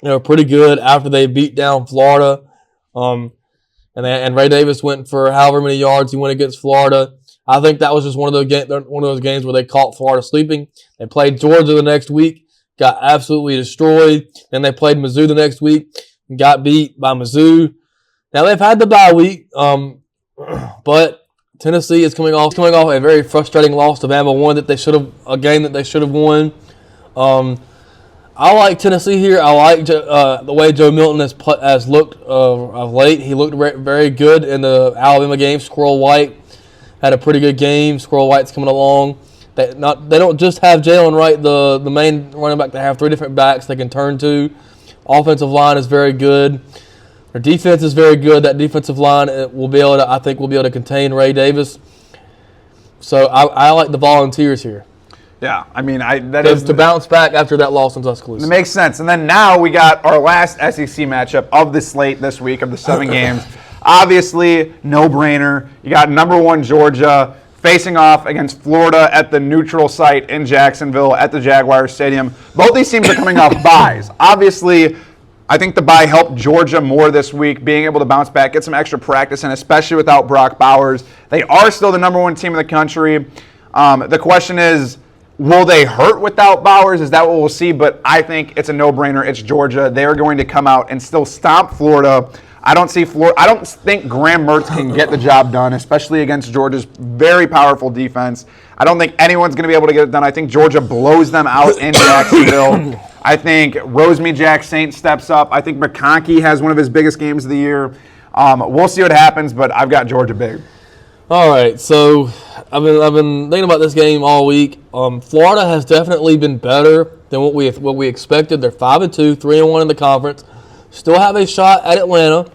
were pretty good after they beat down Florida. And Ray Davis went for however many yards he went against Florida. I think that was just one of those games where they caught Florida sleeping. They played Georgia the next week, got absolutely destroyed. Then they played Mizzou the next week and got beat by Mizzou. Now they've had the bye week, but Tennessee is coming off a very frustrating loss to Bama, a game that they should have won. I like Tennessee here. I like the way Joe Milton has looked of late. He looked very good in the Alabama game. Squirrel White had a pretty good game. Squirrel White's coming along. They don't just have Jalen Wright, the main running back. They have 3 different backs they can turn to. Offensive line is very good. Their defense is very good. That defensive line will be able to contain Ray Davis. So I like the Volunteers here. Yeah, I mean, that is to bounce back after that loss in Tuscaloosa. It makes sense. And then now we got our last SEC matchup of the slate this week of the 7 games. Obviously, no-brainer. You got number 1 Georgia facing off against Florida at the neutral site in Jacksonville at the Jaguars Stadium. Both these teams are coming off byes. Obviously, I think the bye helped Georgia more this week, being able to bounce back, get some extra practice, and especially without Brock Bowers. They are still the number one team in the country. The question is, will they hurt without Bowers? Is that what we'll see? But I think it's a no-brainer. It's Georgia. They are going to come out and still stomp Florida. I don't think Graham Mertz can get the job done, especially against Georgia's very powerful defense. I don't think anyone's going to be able to get it done. I think Georgia blows them out in Jacksonville. I think Rosemary-Jack-Saint steps up. I think McConkey has one of his biggest games of the year. We'll see what happens, but I've got Georgia big. All right, so I've been thinking about this game all week. Florida has definitely been better than what we expected. They're 5-2, 3-1 in the conference. Still have a shot at Atlanta.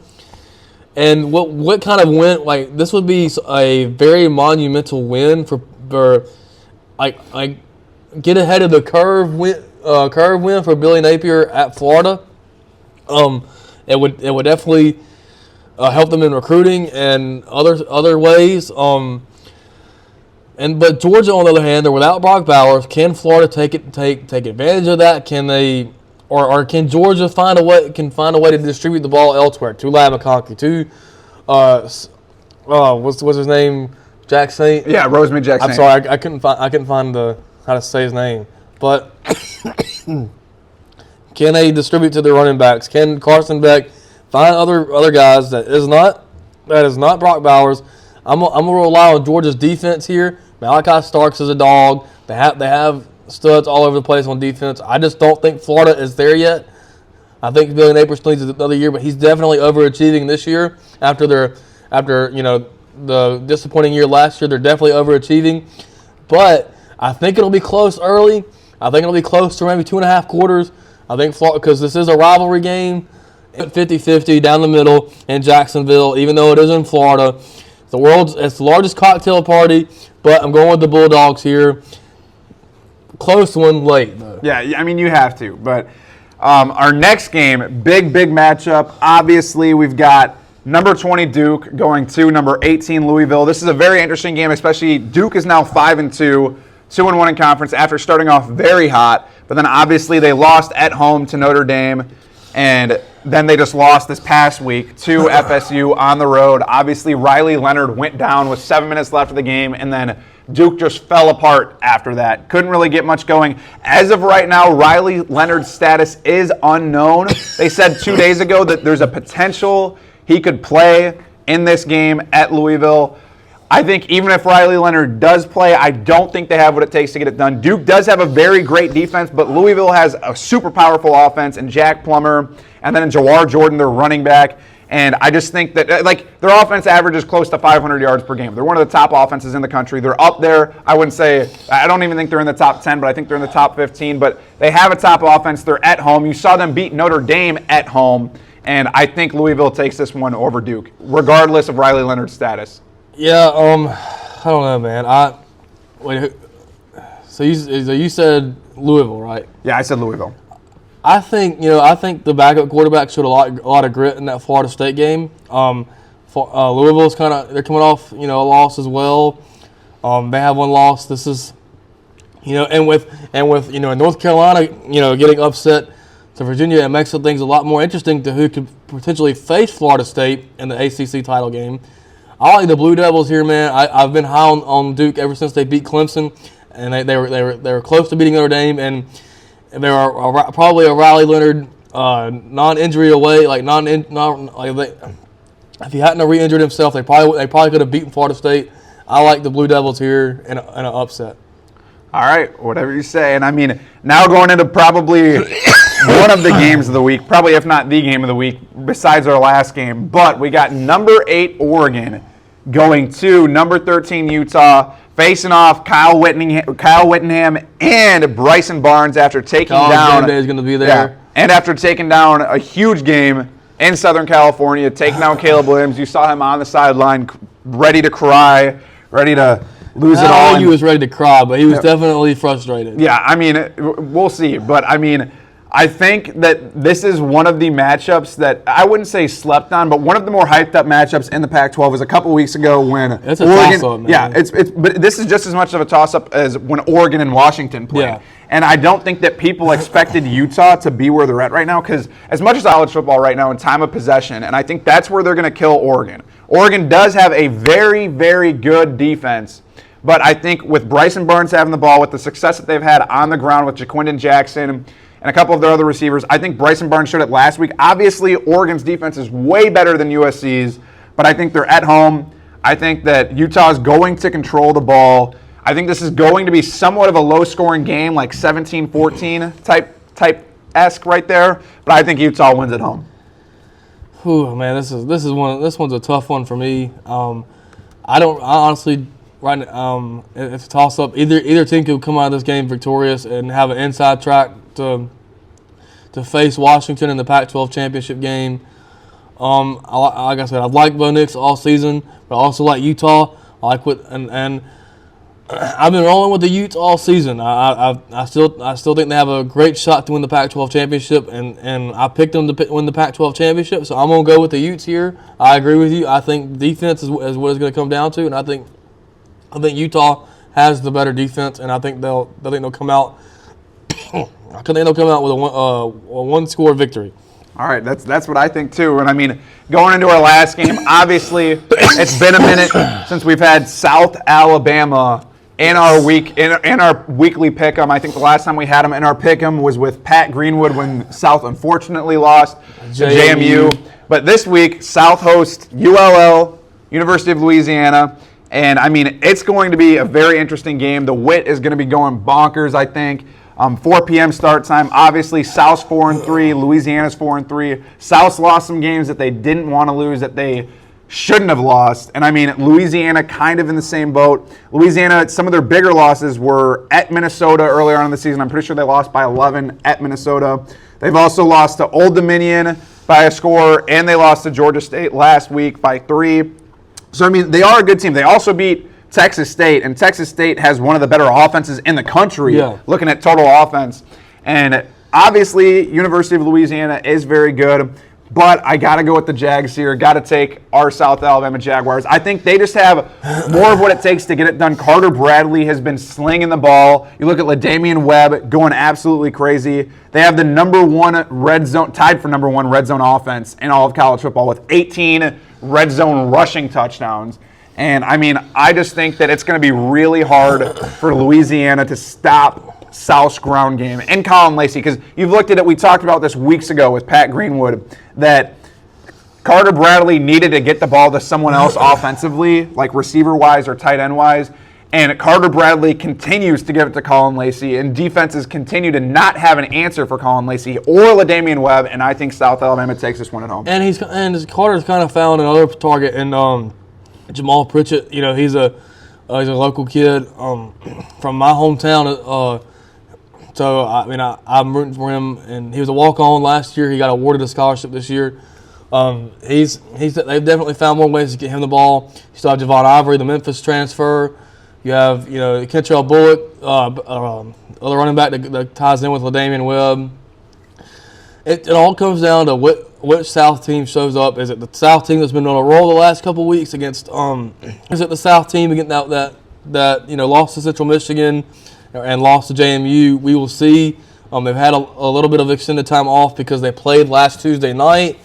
And what kind of win? Like, this would be a very monumental win for get ahead of the curve win for Billy Napier at Florida. It would definitely help them in recruiting and other ways. But Georgia, on the other hand, they're without Brock Bowers. Can Florida take advantage of that? Can they, or can Georgia find a way to distribute the ball elsewhere? To Lad McConkey, to what's his name? Jack Saint. Yeah, Rosemary Jack Saint. I'm sorry, I couldn't find how to say his name. But can they distribute to their running backs? Can Carson Beck find other guys that is not Brock Bowers? I'm gonna rely on Georgia's defense here. Malachi Starks is a dog. They have studs all over the place on defense. I just don't think Florida is there yet. I think Billy Napier still needs another year, but he's definitely overachieving this year. After the disappointing year last year, they're definitely overachieving. But I think it'll be close early. I think it'll be close to maybe 2.5 quarters. I think Florida, because this is a rivalry game, 50-50 down the middle in Jacksonville, even though it is in Florida. It's the largest cocktail party, but I'm going with the Bulldogs here. Close one late, though. Yeah, I mean, you have to. But our next game, big matchup. Obviously, we've got number 20 Duke going to number 18 Louisville. This is a very interesting game, especially Duke is now 5-2, 2-1 in conference after starting off very hot. But then obviously they lost at home to Notre Dame, and then they just lost this past week to FSU on the road. Obviously, Riley Leonard went down with 7 minutes left of the game, and then Duke just fell apart after that. Couldn't really get much going. As of right now, Riley Leonard's status is unknown. They said 2 days ago that there's a potential he could play in this game at Louisville. I think even if Riley Leonard does play, I don't think they have what it takes to get it done. Duke does have a very great defense, but Louisville has a super powerful offense, and Jack Plummer, and then Jawar Jordan, their running back. And I just think that their offense averages close to 500 yards per game. They're one of the top offenses in the country. They're up there. I don't even think they're in the top 10, but I think they're in the top 15. But they have a top offense. They're at home. You saw them beat Notre Dame at home. And I think Louisville takes this one over Duke, regardless of Riley Leonard's status. Yeah, I don't know, man. So you said Louisville, right? Yeah, I said Louisville. I think the backup quarterback showed a lot of grit in that Florida State game. Louisville's they're coming off a loss as well. They have one loss. This is and with North Carolina getting upset to Virginia, it makes things a lot more interesting to who could potentially face Florida State in the ACC title game. I like the Blue Devils here, man. I've been high on Duke ever since they beat Clemson, and they were close to beating Notre Dame, and they were probably a Riley Leonard non-injury away. If he hadn't re-injured himself, they probably could have beaten Florida State. I like the Blue Devils here in an upset. All right, whatever you say. And I mean, now going into probably one of the games of the week, probably if not the game of the week, besides our last game. But we got number 8 Oregon going to number 13 Utah, facing off Kyle Whittingham and Bryson Barnes after taking down. Is going to be there. Yeah, and after taking down a huge game in Southern California, taking down Caleb Williams. You saw him on the sideline, ready to cry, ready to lose it all. I don't think he was ready to cry, but he was definitely frustrated. Yeah, I mean, we'll see. But, I mean, I think that this is one of the matchups that I wouldn't say slept on, but one of the more hyped up matchups in the Pac-12 was a couple weeks ago when it's a Oregon. toss-up, man. Yeah, but this is just as much of a toss-up as when Oregon and Washington played. Yeah. And I don't think that people expected Utah to be where they're at right now, because as much as college football right now in time of possession, and I think that's where they're going to kill Oregon. Oregon does have a very, very good defense. But I think with Bryson Barnes having the ball, with the success that they've had on the ground with Jaquindon Jackson and a couple of their other receivers, I think Bryson Barnes showed it last week. Obviously, Oregon's defense is way better than USC's, but I think they're at home. I think that Utah is going to control the ball. I think this is going to be somewhat of a low-scoring game, like 17-14 type-esque right there, but I think Utah wins at home. Whew, man, this one's a tough one for me. I honestly. Right, it's a toss-up. Either team could come out of this game victorious and have an inside track to face Washington in the Pac-12 championship game. Like I said, I've liked Bo Nix all season, but I also like Utah. I like and I've been rolling with the Utes all season. I still think they have a great shot to win the Pac-12 championship, and I picked them to win the Pac-12 championship. So I'm gonna go with the Utes here. I agree with you. I think defense is what it's going to come down to, and I think Utah has the better defense, and I think they'll come out. I think they'll come out with a one-score victory. All right, that's what I think too. And I mean, going into our last game, obviously it's been a minute since we've had South Alabama in our weekly pick'em. I think the last time we had them in our pick'em was with Pat Greenwood when South unfortunately lost to JMU. But this week, South hosts ULL, University of Louisiana. And, I mean, it's going to be a very interesting game. The Wit is going to be going bonkers, I think. 4 p.m. start time. Obviously, South's 4-3, Louisiana's 4-3. South's lost some games that they didn't want to lose, that they shouldn't have lost. And, I mean, Louisiana kind of in the same boat. Louisiana, some of their bigger losses were at Minnesota earlier on in the season. I'm pretty sure they lost by 11 at Minnesota. They've also lost to Old Dominion by a score, and they lost to Georgia State last week by 3. So, I mean, they are a good team. They also beat Texas State, and Texas State has one of the better offenses in the country, looking at total offense. And obviously, University of Louisiana is very good, but I got to go with the Jags here. Got to take our South Alabama Jaguars. I think they just have more of what it takes to get it done. Carter Bradley has been slinging the ball. You look at LaDamian Webb going absolutely crazy. They have the tied for number one red zone offense in all of college football with 18 red zone rushing touchdowns. And, I mean, I just think that it's going to be really hard for Louisiana to stop South's ground game and Colin Lacey, because you've looked at it, we talked about this weeks ago with Pat Greenwood, that Carter Bradley needed to get the ball to someone else offensively, like receiver-wise or tight end-wise, and Carter Bradley continues to give it to Colin Lacey, and defenses continue to not have an answer for Colin Lacey or LaDamian Webb, and I think South Alabama takes this one at home. And Carter's kind of found another target in Jamal Pritchett. You know, he's a local kid from my hometown. So I mean, I'm rooting for him, and he was a walk-on last year. He got awarded a scholarship this year. They've definitely found more ways to get him the ball. You still have Javon Ivory, the Memphis transfer. You have, Kentrell Bullock, other running back that ties in with LaDamian Webb. It all comes down to which South team shows up. Is it the South team that's been on a roll the last couple of weeks against? Is it the South team against that lost to Central Michigan and lost to JMU? We will see. They've had a little bit of extended time off because they played last Tuesday night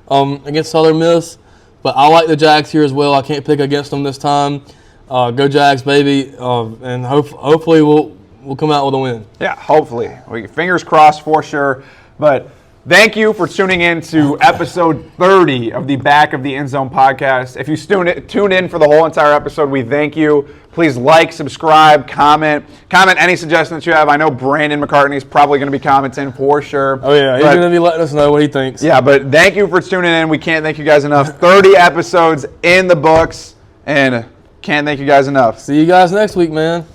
against Southern Miss. But I like the Jags here as well. I can't pick against them this time. Go Jags, baby, and hopefully we'll come out with a win. Yeah, hopefully. Fingers crossed for sure. But thank you for tuning in to episode 30 of the Back of the End Zone podcast. If you tuned in for the whole entire episode, we thank you. Please like, subscribe, comment any suggestions you have. I know Brandon McCartney is probably going to be commenting for sure. Oh, yeah. He's going to be letting us know what he thinks. Yeah, but thank you for tuning in. We can't thank you guys enough. 30 episodes in the books, and can't thank you guys enough. See you guys next week, man.